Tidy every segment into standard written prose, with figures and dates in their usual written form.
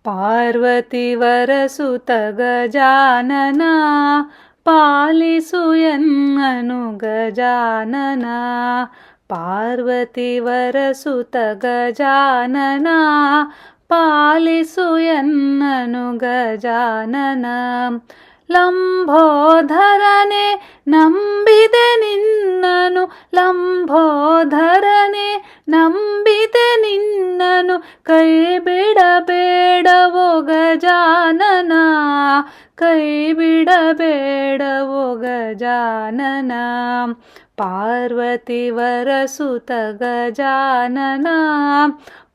ಪಾರ್ವತಿವರಸುತ ಗಜಾನನ ಪಾಲಿಸು ಎನ್ನನು ಗಜಾನನ. ಪಾರ್ವತಿವರಸುತ ಗಜಾನನ ಪಾಲಿಸು ಎನ್ನನು ಗಜಾನನ. ಲಂಬೋಧರನೆ ನಂಬಿದೆ ನಿನ್ನನು, ಲಂಬೋಧರನೆ ನಂಬಿದೆ ನಿನ್ನನು, ಕೈ ಬಿಡಬೇಡವೋ ಗಜಾನನ, ಕೈ ಬಿಡಬೇಡವೋ ಗಜಾನನ. ಪಾರ್ವತಿವರಸುತ ಗಜಾನನ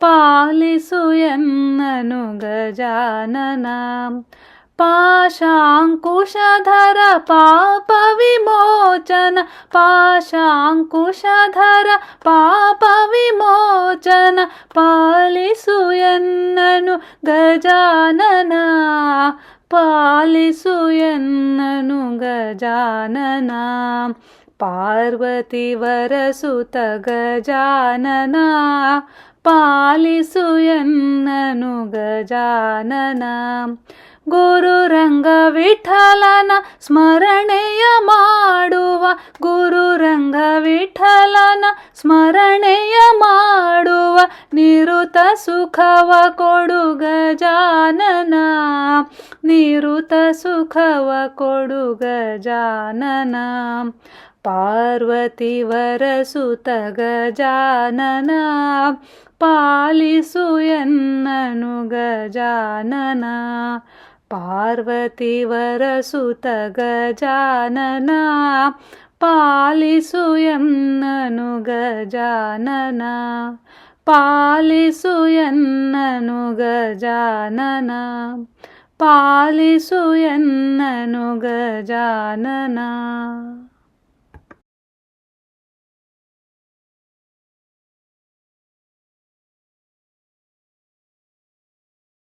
ಪಾಲಿಸು ಎನ್ನನು ಗಜಾನನ. ಪಾಶಾಂಕುಶಧರ ಪಾಪ ವಿಮೋಚನ, ಪಾಶಾಂಕುಶಧರ ಪಾಪ ವಿಮೋಚನ, ಪಾಲಿಸು ಎನ್ನನು ಗಜಾನನ, ಪಾಲಿಸು ಎನ್ನನು ಗಜಾನನ. ಪಾರ್ವತಿವರಸುತ ಗಜಾನನ ಪಾಲಿಸು ಎನ್ನನು ಗಜಾನನ. ಗುರುರಂಗ ವಿಠಲನ ಸ್ಮರಣೆಯ ಮಾಡುವ, ಗುರುರಂಗ ವಿಠಲನ ಸ್ಮರಣೆಯ ಮಾಡುವ, ನಿರುತ ಸುಖವ ಕೊಡು ಗಜಾನನ, ನಿರುತ ಸುಖವ ಕೊಡು ಗಜಾನನ. ಪಾರ್ವತಿವರಸುತ ಗಜಾನನ ಪಾಲಿಸು ಎನ್ನನು ಗಜಾನನ. ಪಾರ್ವತಿವರಸುತ ಗಜಾನನ ಪಾಲಿಸು ಎನ್ನನು ಗಜಾನನ, ಪಾಲಿಸು ಎನ್ನನು ಗಜಾನನ, ಪಾಲಿಸು ಎನ್ನನು ಗಜಾನನ.